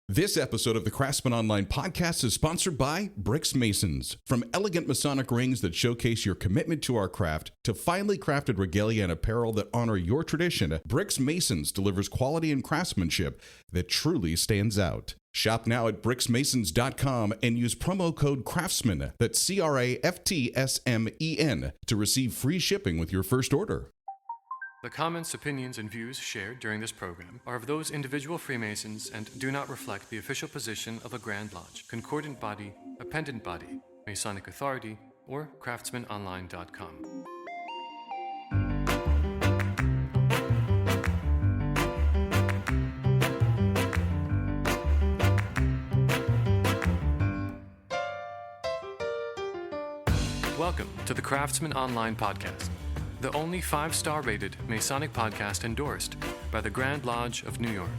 This episode of the Craftsman Online podcast is sponsored by Bricks Masons. From elegant Masonic rings that showcase your commitment to our craft to finely crafted regalia and apparel that honor your tradition, Bricks Masons delivers quality and craftsmanship that truly stands out. Shop now at bricksmasons.com and use promo code CRAFTSMAN, that's CRAFTSMEN, to receive free shipping with your first order. The comments, opinions, and views shared during this program are of those individual Freemasons and do not reflect the official position of a Grand Lodge, concordant body, appendant body, Masonic Authority, or craftsmanonline.com. Welcome to the Craftsman Online podcast, the only 5-star rated Masonic podcast endorsed by the Grand Lodge of New York.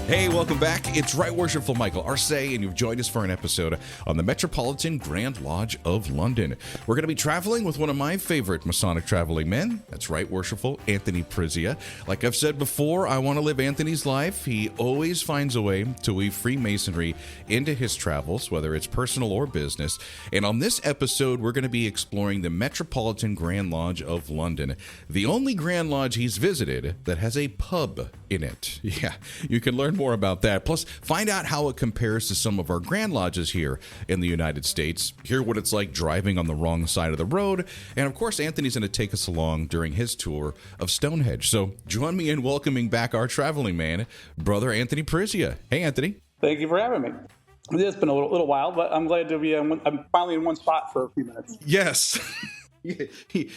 Hey, welcome back. It's Right Worshipful Michael Arce, and you've joined us for an episode on the Metropolitan Grand Lodge of London. We're going to be traveling with one of my favorite Masonic traveling men. That's Right Worshipful Anthony Prizzia. Like I've said before, I want to live Anthony's life. He always finds a way to weave Freemasonry into his travels, whether it's personal or business. And on this episode, we're going to be exploring the Metropolitan Grand Lodge of London, the only Grand Lodge he's visited that has a pub in it. Yeah, you can learn more about that. Plus, find out how it compares to some of our Grand Lodges here in the United States. Hear what it's like driving on the wrong side of the road. And of course, Anthony's going to take us along during his tour of Stonehenge. So join me in welcoming back our traveling man, Brother Anthony Prizzia. Hey, Anthony. Thank you for having me. It's been a little while, but I'm glad to be. I'm finally in one spot for a few minutes. Yes.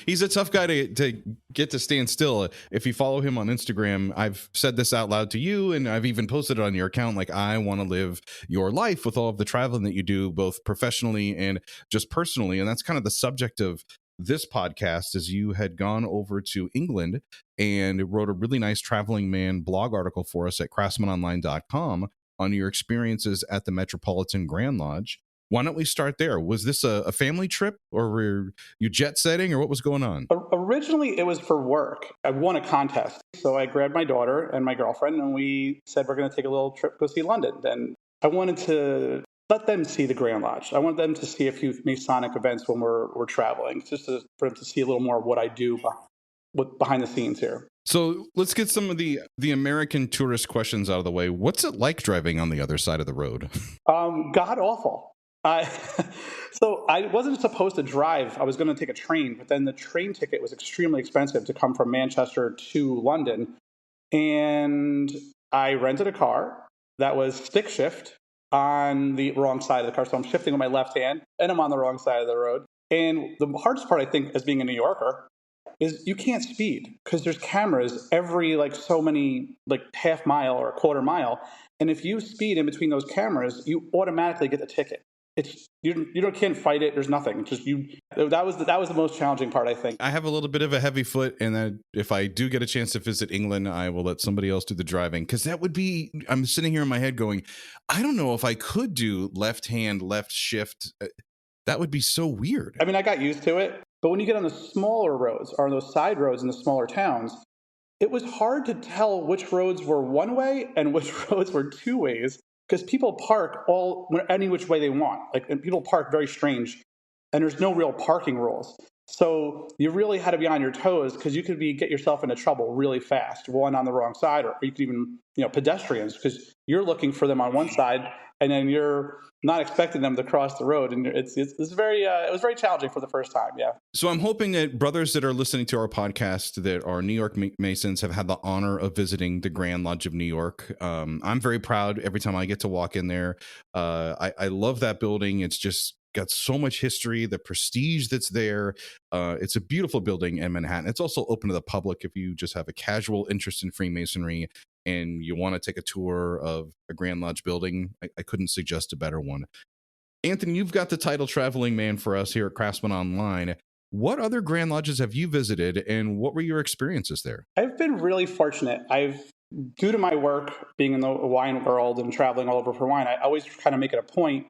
He's a tough guy to get to stand still. If you follow him on Instagram, I've said this out loud to you, and I've even posted it on your account. Like, I want to live your life with all of the traveling that you do, both professionally and just personally. And that's kind of the subject of this podcast, is you had gone over to England and wrote a really nice traveling man blog article for us at craftsmanonline.com on your experiences at the Metropolitan Grand Lodge. Why don't we start there? Was this a family trip, or were you jet setting, or what was going on? Originally, it was for work. I won a contest. So I grabbed my daughter and my girlfriend, and we said we're going to take a little trip, go see London. And I wanted to let them see the Grand Lodge. I wanted them to see a few Masonic events when we're traveling, just for them to see a little more of what I do behind the scenes here. So let's get some of the American tourist questions out of the way. What's it like driving on the other side of the road? God awful. So I wasn't supposed to drive. I was going to take a train, but then the train ticket was extremely expensive to come from Manchester to London. And I rented a car that was stick shift on the wrong side of the car. So I'm shifting with my left hand and I'm on the wrong side of the road. And the hardest part, I think, as being a New Yorker, is you can't speed because there's cameras every so many half mile or a quarter mile. And if you speed in between those cameras, you automatically get the ticket. You can't fight it. There's nothing. Just that was the most challenging part, I think. I have a little bit of a heavy foot, and that if I do get a chance to visit England, I will let somebody else do the driving, because that would be. I'm sitting here in my head going, I don't know if I could do left hand, left shift. That would be so weird. I mean, I got used to it, but when you get on the smaller roads or those side roads in the smaller towns, it was hard to tell which roads were one way and which roads were two ways. Because people park any which way they want. And people park very strange, and there's no real parking rules. So you really had to be on your toes, because you could get yourself into trouble really fast, one on the wrong side, or you could even, pedestrians, because you're looking for them on one side, and then you're not expecting them to cross the road, and it was very challenging for the first time. Yeah. So I'm hoping that brothers that are listening to our podcast that are New York Masons have had the honor of visiting the Grand Lodge of New York. I'm very proud every time I get to walk in there. I love that building. It's just got so much history, the prestige that's there. It's a beautiful building in Manhattan. It's also open to the public if you just have a casual interest in Freemasonry and you want to take a tour of a Grand Lodge building. I couldn't suggest a better one. Anthony, you've got the title traveling man for us here at Craftsman Online. What other Grand Lodges have you visited, and what were your experiences there? I've been really fortunate. Due to my work being in the wine world and traveling all over for wine, I always kind of make it a point,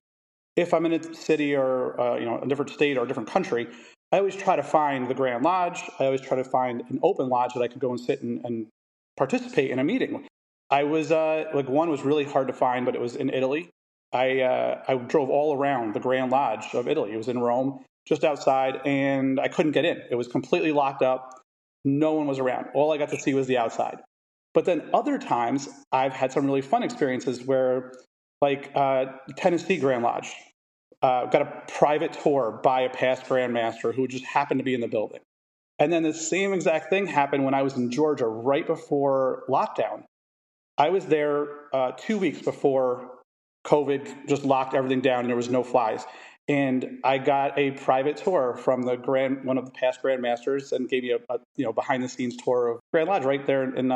if I'm in a city or a different state or a different country, I always try to find the Grand Lodge. I always try to find an open lodge that I could go and sit and participate in a meeting. I was like, one was really hard to find, but it was in Italy. I drove all around the Grand Lodge of Italy. It was in Rome, just outside, and I couldn't get in. It was completely locked up. No one was around. All I got to see was the outside. But then other times, I've had some really fun experiences where, like Tennessee Grand Lodge, got a private tour by a past grandmaster who just happened to be in the building. And then the same exact thing happened when I was in Georgia right before lockdown. I was there 2 weeks before COVID just locked everything down and there was no flies. And I got a private tour from one of the past grandmasters, and gave me a behind the scenes tour of Grand Lodge right there in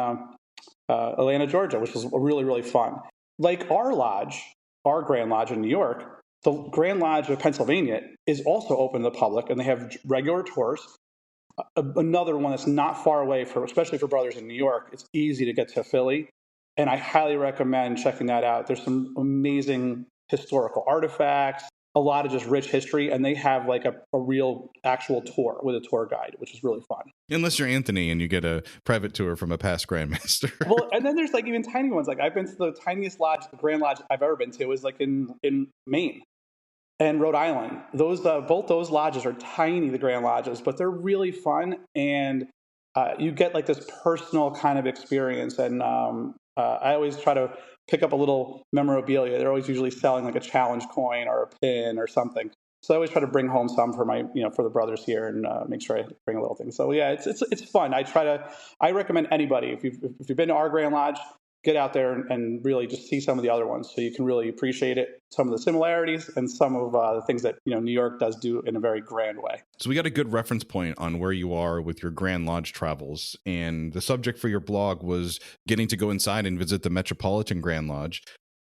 Atlanta, Georgia, which was really, really fun. Like our lodge, our Grand Lodge in New York, the Grand Lodge of Pennsylvania is also open to the public, and they have regular tours. Another one that's not far away, especially for brothers in New York, it's easy to get to Philly, and I highly recommend checking that out. There's some amazing historical artifacts, a lot of just rich history, and they have like a real actual tour with a tour guide, which is really fun. Unless you're Anthony and you get a private tour from a past grandmaster. Well, and then there's like even tiny ones. Like I've been to the tiniest lodge, the Grand Lodge I've ever been to is like in Maine and Rhode Island. Those both those lodges are tiny, the Grand Lodges, but they're really fun, and you get like this personal kind of experience. And I always try to pick up a little memorabilia. They're always usually selling like a challenge coin or a pin or something. So I always try to bring home some for my, for the brothers here, and make sure I bring a little thing. So yeah, it's fun. I recommend anybody, if you've been to our Grand Lodge, get out there and really just see some of the other ones, so you can really appreciate it, some of the similarities and some of the things that New York does do in a very grand way. So we got a good reference point on where you are with your Grand Lodge travels, and the subject for your blog was getting to go inside and visit the Metropolitan Grand Lodge.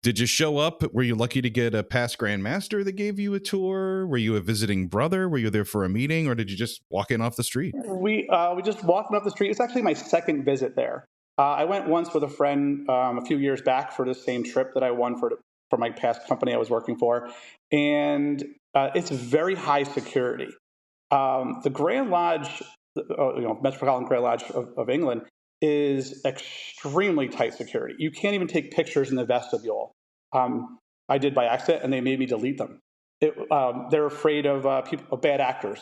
Did you show up? Were you lucky to get a past Grand Master that gave you a tour? Were you a visiting brother? Were you there for a meeting, or did you just walk in off the street? We just walking up the street. It's actually my second visit there. I went once with a friend a few years back for the same trip that I won for my past company I was working for, and it's very high security. The Grand Lodge, Metropolitan Grand Lodge of England, is extremely tight security. You can't even take pictures in the vestibule. I did by accident, and they made me delete them. They're afraid of bad actors.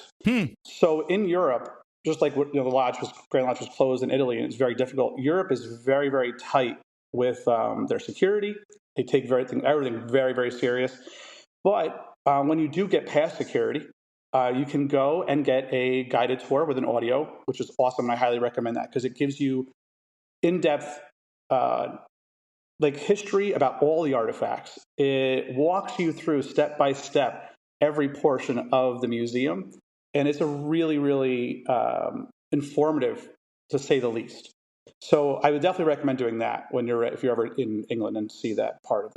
So in Europe, just like the Grand Lodge was closed in Italy, and it's very difficult. Europe is very, very tight with their security. They take everything very, very serious. But when you do get past security, you can go and get a guided tour with an audio, which is awesome. And I highly recommend that, because it gives you in-depth history about all the artifacts. It walks you through step by step every portion of the museum. And it's a really, really informative, to say the least. So I would definitely recommend doing that if you're ever in England and see that part of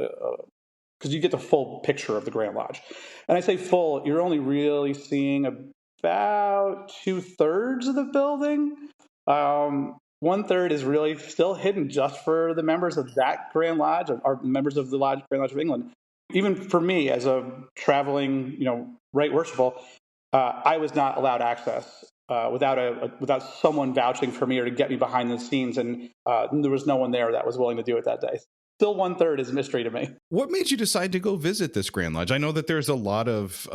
because you get the full picture of the Grand Lodge. And I say full, you're only really seeing about 2/3 of the building. 1/3 is really still hidden just for the members of that Grand Lodge, or members of the Grand Lodge of England. Even for me, as a traveling, right worshipful, I was not allowed access without someone vouching for me or to get me behind the scenes, and there was no one there that was willing to do it that day. Still, 1/3 is mystery to me. What made you decide to go visit this Grand Lodge? I know that there's a lot of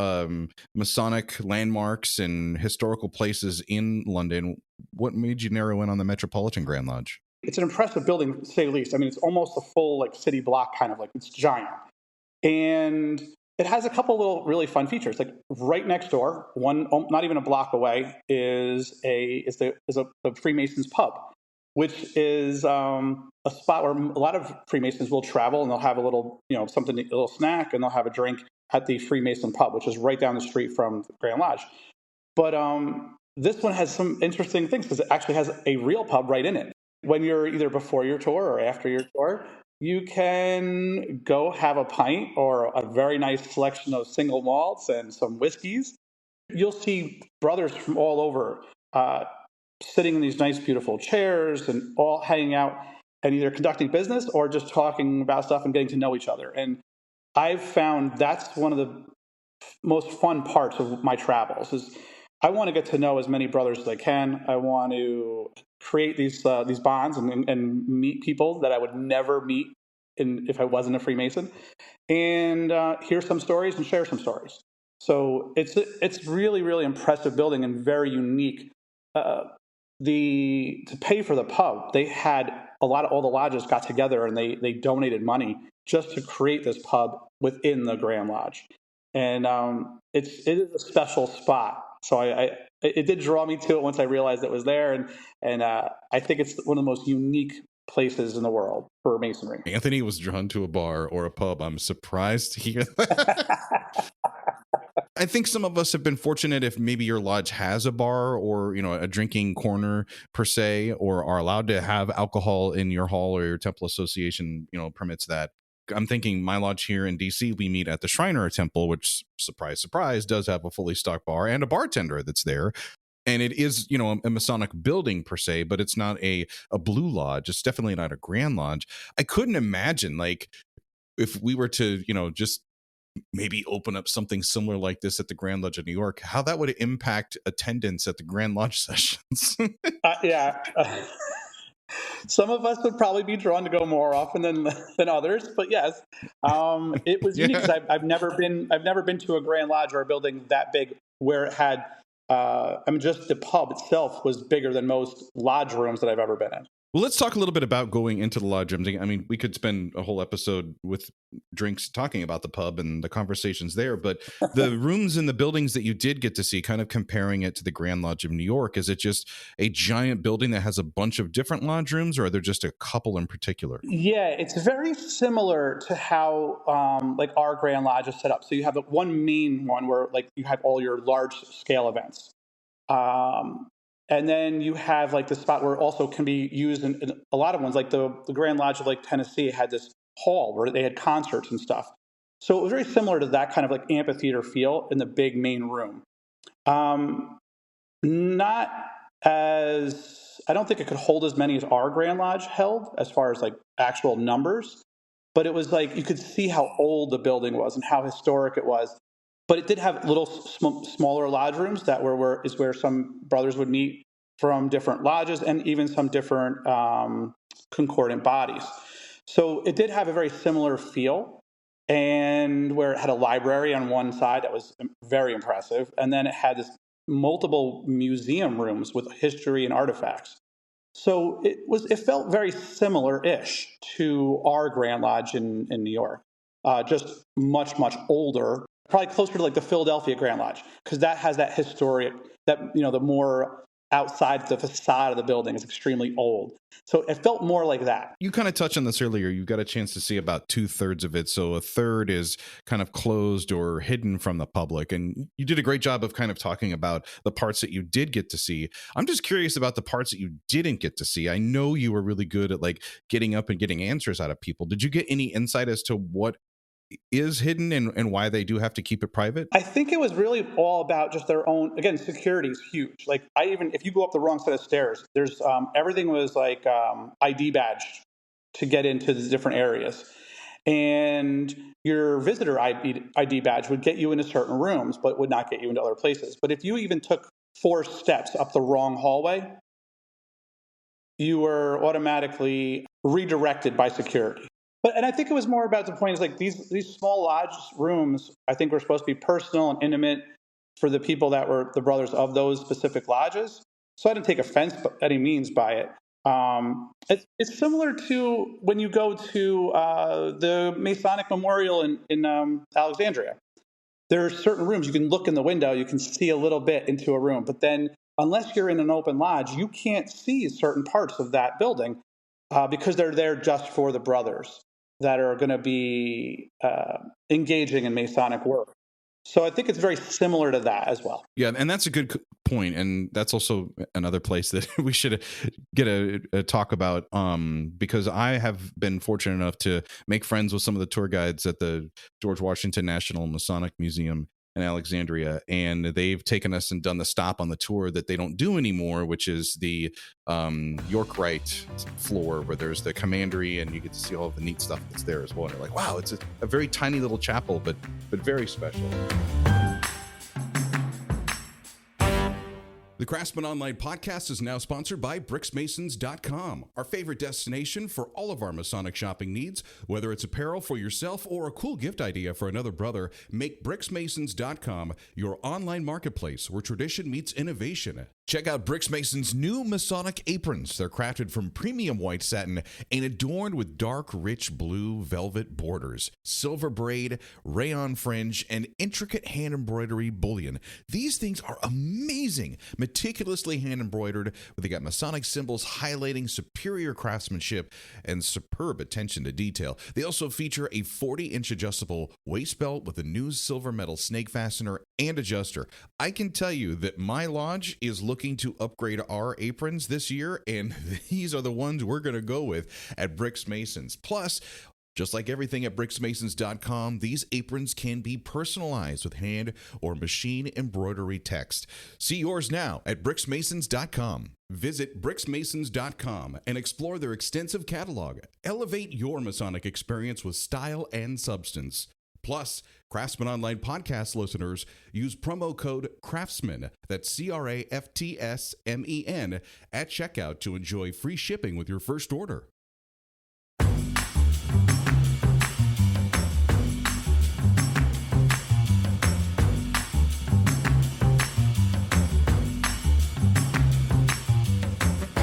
Masonic landmarks and historical places in London. What made you narrow in on the Metropolitan Grand Lodge? It's an impressive building, to say the least. I mean, it's almost a full city block, kind of it's giant, and it has a couple little really fun features. Like right next door, not even a block away, is the Freemasons pub, which is a spot where a lot of Freemasons will travel, and they'll have a little something, a little snack, and they'll have a drink at the Freemason pub, which is right down the street from the Grand Lodge. But this one has some interesting things, because it actually has a real pub right in it. When you're either before your tour or after your tour, you can go have a pint or a very nice selection of single malts and some whiskeys. You'll see brothers from all over sitting in these nice, beautiful chairs and all hanging out and either conducting business or just talking about stuff and getting to know each other. And I've found that's one of the most fun parts of my travels, is I want to get to know as many brothers as I can. I want to create these bonds and meet people that I would never meet if I wasn't a Freemason, and hear some stories and share some stories. So it's really really impressive building and very unique. Uh, the To pay for the pub, they had all the lodges got together and they donated money just to create this pub within the Grand Lodge, and it is a special spot. So it did draw me to it once I realized it was there, and I think it's one of the most unique places in the world for masonry. Anthony was drawn to a bar or a pub. I'm surprised to hear that. I think some of us have been fortunate if maybe your lodge has a bar or, a drinking corner per se, or are allowed to have alcohol in your hall, or your temple association, permits that. I'm thinking my lodge here in DC, we meet at the Shriner Temple, which, surprise, surprise, does have a fully stocked bar and a bartender that's there. And it is, a Masonic building per se, but it's not a Blue Lodge. It's definitely not a Grand Lodge. I couldn't imagine, like, if we were to, just maybe open up something similar like this at the Grand Lodge of New York, how that would impact attendance at the Grand Lodge sessions. Yeah. Some of us would probably be drawn to go more often than others, but yes, it was unique because I've never been to a Grand Lodge or a building that big where it had. Just the pub itself was bigger than most lodge rooms that I've ever been in. Well, let's talk a little bit about going into the lodge. We could spend a whole episode with drinks talking about the pub and the conversations there, but the rooms in the buildings that you did get to see, kind of comparing it to the Grand Lodge of New York, is it just a giant building that has a bunch of different lodge rooms, or are there just a couple in particular? Yeah, it's very similar to how our Grand Lodge is set up. So you have the one main one where you have all your large scale events. And then you have the spot where it also can be used in a lot of ones, like the Grand Lodge of Tennessee had this hall where they had concerts and stuff. So it was very similar to that kind of amphitheater feel in the big main room. Not as, I don't think it could hold as many as our Grand Lodge held as far as actual numbers, but it was you could see how old the building was and how historic it was. But it did have little smaller lodge rooms that were some brothers would meet from different lodges and even some different concordant bodies. So it did have a very similar feel, and where it had a library on one side that was very impressive, and then it had this multiple museum rooms with history and artifacts. So it felt very similar-ish to our Grand Lodge in New York, just much older. Probably closer to the Philadelphia Grand Lodge, because that has that historic, that the more outside the facade of the building is extremely old. So it felt more like that. You kind of touched on this earlier. You got a chance to see about 2/3 of it. So a third is kind of closed or hidden from the public. And you did a great job of kind of talking about the parts that you did get to see. I'm just curious about the parts that you didn't get to see. I know you were really good at getting up and getting answers out of people. Did you get any insight as to what is hidden and why they do have to keep it private? I think it was really all about just their own, again, security is huge. If you go up the wrong set of stairs, there's everything was ID badged to get into the different areas. And your visitor ID badge would get you into certain rooms, but would not get you into other places. But if you even took 4 steps up the wrong hallway, you were automatically redirected by security. And I think it was more about the point is these small lodge rooms, I think were supposed to be personal and intimate for the people that were the brothers of those specific lodges. So I didn't take offense by any means by it. It's similar to when you go to the Masonic Memorial in Alexandria. There are certain rooms you can look in the window, you can see a little bit into a room, but then unless you're in an open lodge, you can't see certain parts of that building because they're there just for the brothers that are going to be engaging in Masonic work. So I think it's very similar to that as well. Yeah, and that's a good point, and that's also another place that we should get a talk about, because I have been fortunate enough to make friends with some of the tour guides at the George Washington National Masonic Museum in Alexandria, and they've taken us and done the stop on the tour that they don't do anymore, which is the York Rite floor where there's the commandery and you get to see all of the neat stuff that's there as well. And you're like, wow, it's a very tiny little chapel, but very special. The Craftsman Online podcast is now sponsored by BricksMasons.com, our favorite destination for all of our Masonic shopping needs. Whether it's apparel for yourself or a cool gift idea for another brother, make BricksMasons.com your online marketplace where tradition meets innovation. Check out BricksMasons' new Masonic aprons. They're crafted from premium white satin and adorned with dark, rich blue velvet borders, silver braid, rayon fringe, and intricate hand embroidery bullion. These things are amazing, meticulously hand embroidered. They got Masonic symbols highlighting superior craftsmanship and superb attention to detail. They also feature a 40-inch adjustable waist belt with a new silver metal snake fastener and adjuster. I can tell you that my lodge is looking to upgrade our aprons this year, and these are the ones we're going to go with at Bricks Masons. Plus, just like everything at BricksMasons.com, these aprons can be personalized with hand or machine embroidery text. See yours now at BricksMasons.com. Visit BricksMasons.com and explore their extensive catalog. Elevate your Masonic experience with style and substance. Plus, Craftsman Online podcast listeners use promo code CRAFTSMAN, that's CRAFTSMEN, at checkout to enjoy free shipping with your first order.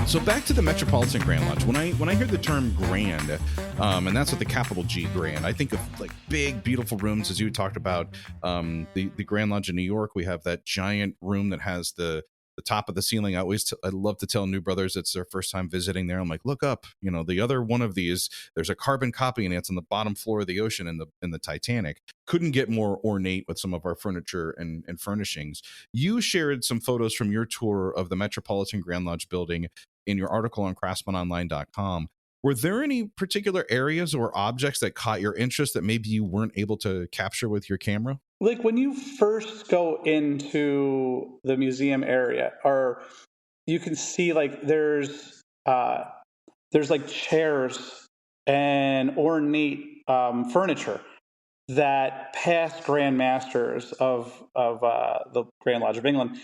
So back to the Metropolitan Grand Lodge. When I hear the term grand, and that's with the capital G, grand, I think of like big, beautiful rooms, as you talked about. The Grand Lodge in New York, we have that giant room that has the top of the ceiling. I love to tell new brothers it's their first time visiting there. I'm like, look up, the other one of these. There's a carbon copy, and it's on the bottom floor of the ocean in the Titanic. Couldn't get more ornate with some of our furniture and furnishings. You shared some photos from your tour of the Metropolitan Grand Lodge building in your article on craftsmanonline.com. Were there any particular areas or objects that caught your interest that maybe you weren't able to capture with your camera? Like when you first go into the museum area, or you can see like there's like chairs and ornate furniture that past Grand Masters of the Grand Lodge of England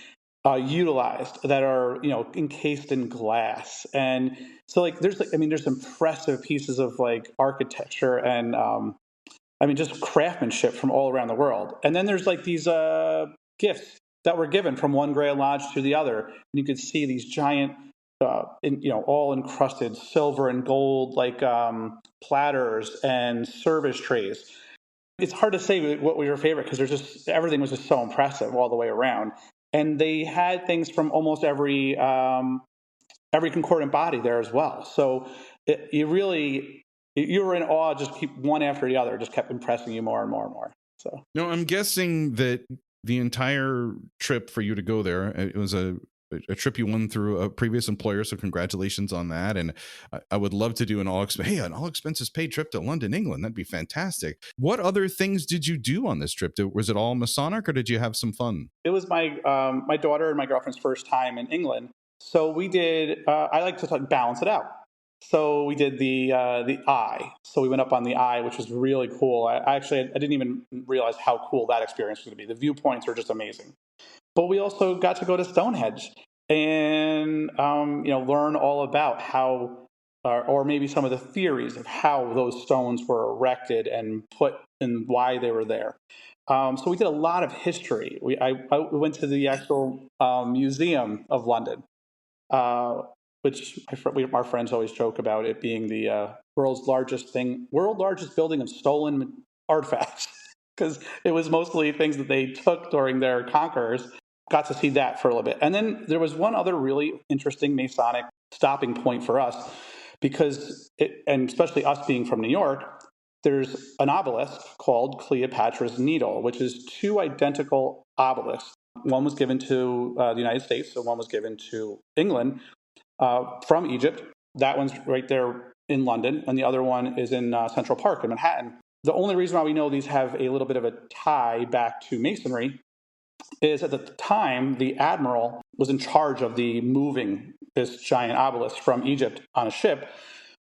utilized, that are encased in glass. And so like there's impressive pieces of like architecture and just craftsmanship from all around the world. And then there's like these gifts that were given from one Grand Lodge to the other, and you could see these giant all encrusted silver and gold like platters and service trays. It's hard to say what was your favorite, because everything was just so impressive all the way around. And they had things from almost every concordant body there as well. So you were in awe. Just keep one after the other, just kept impressing you more and more and more. So no, I'm guessing that the entire trip for you to go there, it was a trip you won through a previous employer, so congratulations on that. And I would love to do an all expenses paid trip to London, England. That'd be fantastic. What other things did you do on this trip? Was it all Masonic, or did you have some fun? It was my daughter and my girlfriend's first time in England, so we did. I like to balance it out. So we did the eye. So we went up on the eye, which was really cool. I didn't even realize how cool that experience was going to be. The viewpoints are just amazing. But we also got to go to Stonehenge and learn all about how, or maybe some of the theories of how those stones were erected and put and why they were there. So we did a lot of history. I went to the actual Museum of London, which our friends always joke about it being the world's largest building of stolen artifacts, because it was mostly things that they took during their conquers. Got to see that for a little bit. And then there was one other really interesting Masonic stopping point for us, because and especially us being from New York, there's an obelisk called Cleopatra's Needle, which is two identical obelisks. One was given to the United States, so one was given to England from Egypt. That one's right there in London, and the other one is in Central Park in Manhattan. The only reason why we know these have a little bit of a tie back to Masonry is at the time the admiral was in charge of the moving this giant obelisk from Egypt on a ship.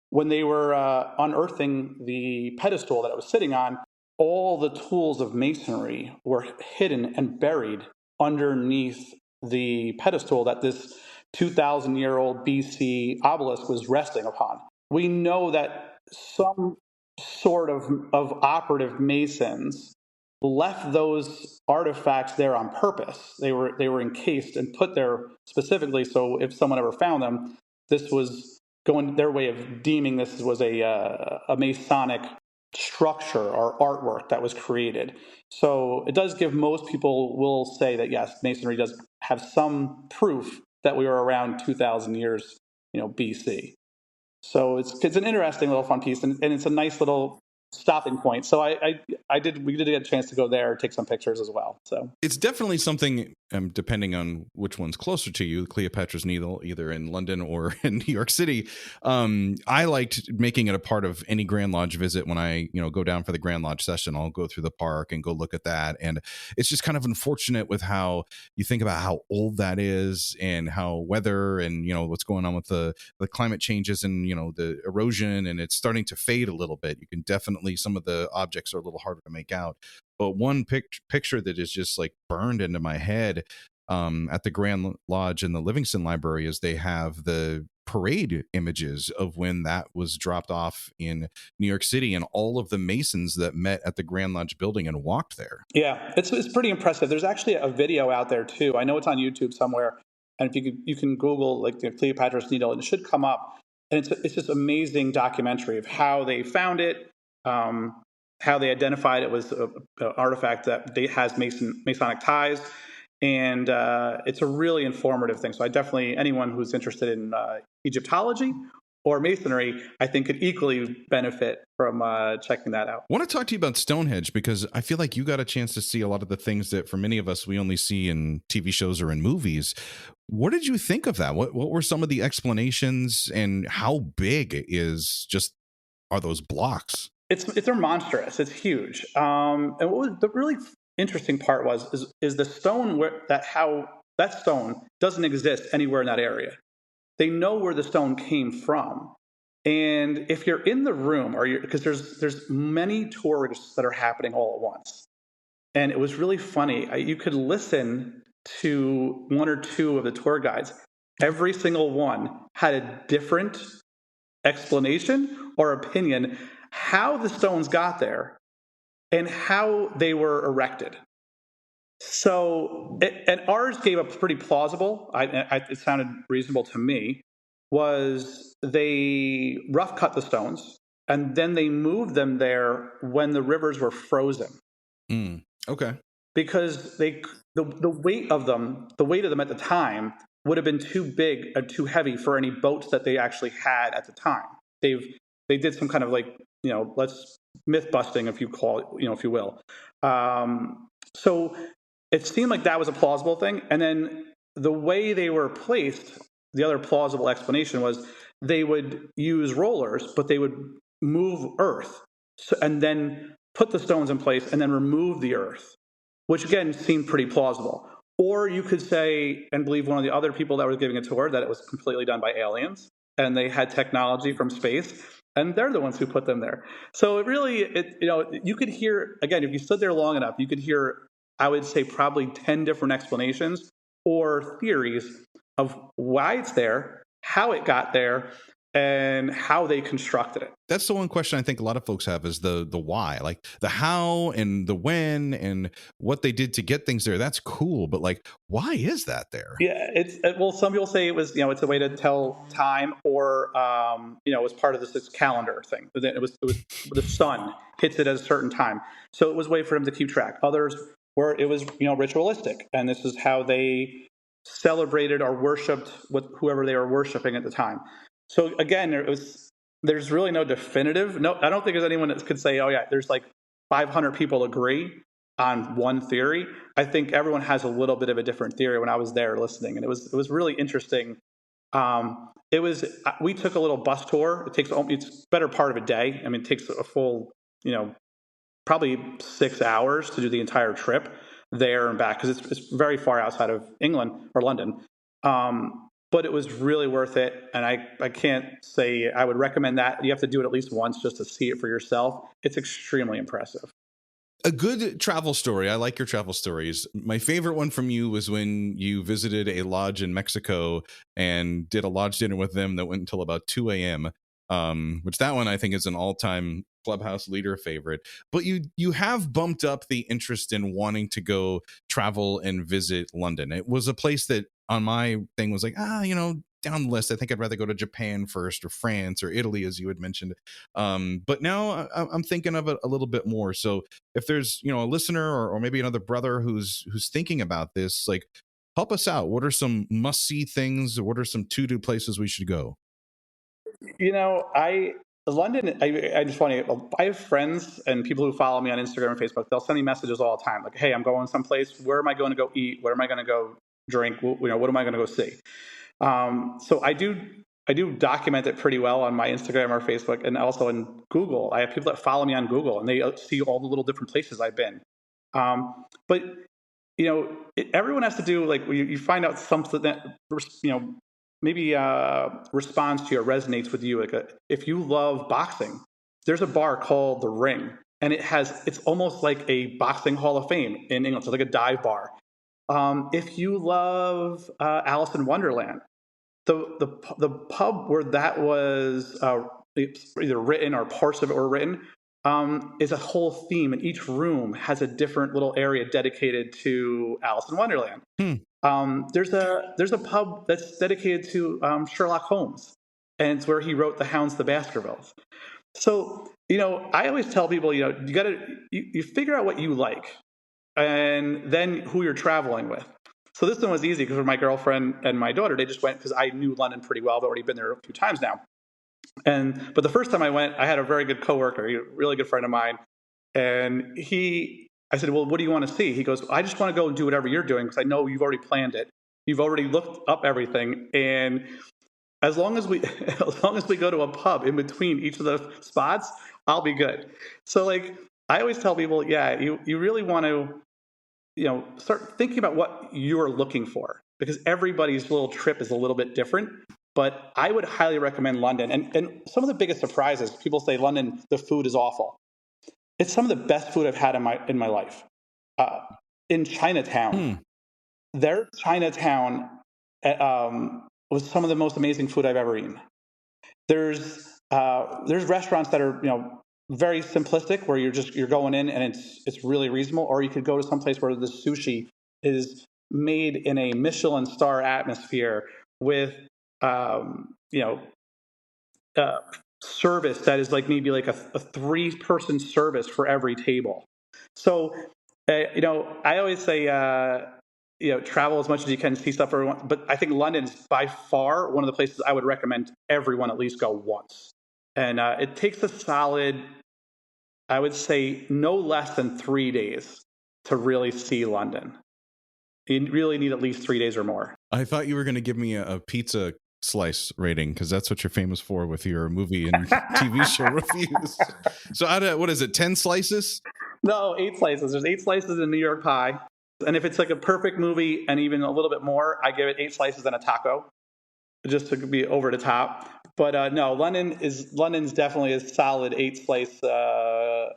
When they were unearthing the pedestal that it was sitting on, all the tools of masonry were hidden and buried underneath the pedestal that this 2,000-year-old BC obelisk was resting upon. We know that some sort of operative Masons left those artifacts there on purpose. They were encased and put there specifically so if someone ever found them, this was going their way of deeming this was a Masonic structure or artwork that was created. So it does give most people will say that yes, Masonry does have some proof that we were around 2,000 years, BC. So it's an interesting little fun piece, and it's a nice little stopping point. So we did get a chance to go there, take some pictures as well. So it's definitely something, depending on which one's closer to you, Cleopatra's Needle, either in London or in New York City. I liked making it a part of any Grand Lodge visit. When I, go down for the Grand Lodge session, I'll go through the park and go look at that. And it's just kind of unfortunate with how you think about how old that is and how weather and, what's going on with the climate changes and, the erosion, and it's starting to fade a little bit. You can definitely, some of the objects are a little harder to make out. But one picture that is just like burned into my head at the Grand Lodge in the Livingston Library is they have the parade images of when that was dropped off in New York City and all of the Masons that met at the Grand Lodge building and walked there. Yeah, it's pretty impressive. There's actually a video out there too. I know it's on YouTube somewhere, and if you can Google like the Cleopatra's Needle, and it should come up. And it's just amazing documentary of how they found it, how they identified it was an artifact that has Masonic ties, and it's a really informative thing. So I definitely, anyone who's interested in Egyptology or Masonry, I think could equally benefit from checking that out. I want to talk to you about Stonehenge because I feel like you got a chance to see a lot of the things that for many of us, we only see in TV shows or in movies. What did you think of that? What were some of the explanations, and how big are those blocks? They're monstrous. It's huge. And what was the really interesting part is the stone how that stone doesn't exist anywhere in that area. They know where the stone came from. And if you're in the room, because there's many tours that are happening all at once, and it was really funny. You could listen to one or two of the tour guides. Every single one had a different explanation or opinion how the stones got there and how they were erected. So, and ours gave up pretty plausible. It sounded reasonable to me. Was they rough cut the stones and then they moved them there when the rivers were frozen. Okay. Because the weight of them at the time would have been too big and too heavy for any boats that they actually had at the time. They did some kind of let's myth busting, if you will. So it seemed like that was a plausible thing. And then the way they were placed, the other plausible explanation was they would use rollers, but they would move earth and then put the stones in place and then remove the earth, which again seemed pretty plausible. Or you could say and believe one of the other people that was giving a tour that it was completely done by aliens and they had technology from space and they're the ones who put them there. So you could hear, again, if you stood there long enough, you could hear, I would say probably 10 different explanations or theories of why it's there, how it got there, and how they constructed it. That's the one question I think a lot of folks have is the why, like the how and the when and what they did to get things there. That's cool, but why is that there? Yeah, some people say it was it's a way to tell time, or it was part of this calendar thing. It was the sun hits it at a certain time, so it was a way for them to keep track. Others where it was ritualistic, and this is how they celebrated or worshipped with whoever they were worshiping at the time. So again, there's really no definitive. No, I don't think there's anyone that could say, oh yeah, there's 500 people agree on one theory. I think everyone has a little bit of a different theory when I was there listening, and it was really interesting. We took a little bus tour. It's better part of a day. I mean, it takes a full, probably 6 hours to do the entire trip there and back because it's very far outside of England or London. But it was really worth it, and I can't say I would recommend that. You have to do it at least once just to see it for yourself. It's extremely impressive. A good travel story. I like your travel stories. My favorite one from you was when you visited a lodge in Mexico and did a lodge dinner with them that went until about 2 a.m. Which that one I think is an all-time Clubhouse leader favorite. But you have bumped up the interest in wanting to go travel and visit London. It was a place that on my thing was like, down the list, I think I'd rather go to Japan first or France or Italy, as you had mentioned. But now I'm thinking of it a little bit more. So if there's, a listener or maybe another brother who's thinking about this, like, help us out. What are some must-see things? What are some to-do places we should go? London, I just want to, I have friends and people who follow me on Instagram and Facebook. They'll send me messages all the time. Like, hey, I'm going someplace. Where am I going to go eat? Where am I going to go drink? What am I going to go see? So I do document it pretty well on my Instagram or Facebook, and also in Google. I have people that follow me on Google, and they see all the little different places I've been. But everyone has to do, like, you find out something that maybe responds to you or resonates with you. Like, if you love boxing, there's a bar called The Ring, and it's almost like a boxing Hall of Fame in England. So like a dive bar. If you love Alice in Wonderland, the pub where that was either written or parts of it were written is a whole theme, and each room has a different little area dedicated to Alice in Wonderland. There's a pub that's dedicated to Sherlock Holmes, and it's where he wrote The Hounds of the Baskervilles. So I always tell people, you figure out what you like, and then who you're traveling with. So this one was easy because for my girlfriend and my daughter, they just went because I knew London pretty well. I've already been there a few times now. But the first time I went, I had a very good coworker, a really good friend of mine. And I said, well, what do you want to see? He goes, I just want to go and do whatever you're doing because I know you've already planned it. You've already looked up everything. And as long as we go to a pub in between each of the spots, I'll be good. So like I always tell people, you really want to start thinking about what you're looking for, because everybody's little trip is a little bit different. But I would highly recommend London. And some of the biggest surprises, people say London, the food is awful. It's some of the best food I've had in my life. In Chinatown, their Chinatown was some of the most amazing food I've ever eaten. There's restaurants that are very simplistic, where you're going in and it's really reasonable, or you could go to some place where the sushi is made in a Michelin star atmosphere with service that is like maybe like a 3-person service for every table. So I always say travel as much as you can, see stuff everyone. But I think London's by far one of the places I would recommend everyone at least go once. And it takes a solid, I would say, no less than 3 days to really see London. You really need at least 3 days or more. I thought you were going to give me a pizza slice rating, because that's what you're famous for with your movie and TV show reviews. So what is it, 10 slices? No, 8 slices. There's 8 slices in New York pie. And if it's like a perfect movie and even a little bit more, I give it 8 slices and a taco, just to be over the top. But no, London's definitely a solid 8 slice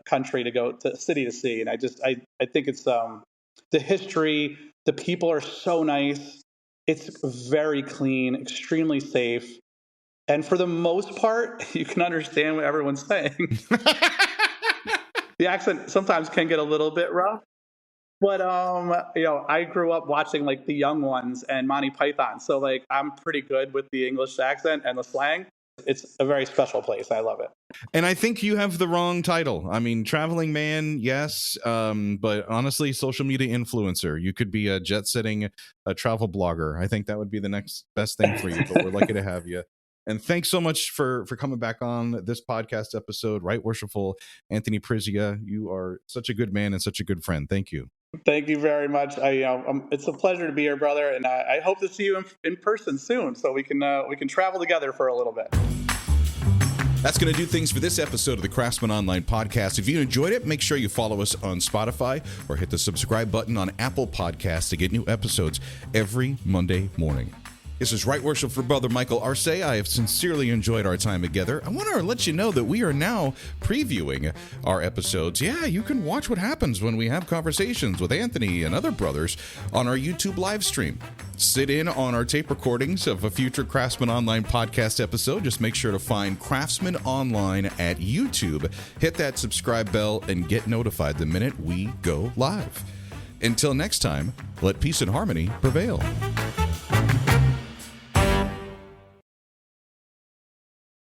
country to go to, city to see. And I think it's the history. The people are so nice. It's very clean, extremely safe. And for the most part, you can understand what everyone's saying. The accent sometimes can get a little bit rough. But, I grew up watching like The Young Ones and Monty Python. So like I'm pretty good with the English accent and the slang. It's a very special place. I love it. And I think you have the wrong title. I mean, traveling man, yes. But honestly, social media influencer. You could be a jet-setting travel blogger. I think that would be the next best thing for you. But we're lucky to have you. And thanks so much for coming back on this podcast episode. Right Worshipful Anthony Prizzia. You are such a good man and such a good friend. Thank you. Thank you very much. It's a pleasure to be here, brother, and I hope to see you in person soon, so we can travel together for a little bit. That's going to do things for this episode of the Craftsman Online Podcast. If you enjoyed it, make sure you follow us on Spotify or hit the subscribe button on Apple Podcasts to get new episodes every Monday morning. This is Right Worshipful Brother Michael Arce. I have sincerely enjoyed our time together. I want to let you know that we are now previewing our episodes. Yeah, you can watch what happens when we have conversations with Anthony and other brothers on our YouTube live stream. Sit in on our tape recordings of a future Craftsman Online podcast episode. Just make sure to find Craftsman Online at YouTube. Hit that subscribe bell and get notified the minute we go live. Until next time, let peace and harmony prevail.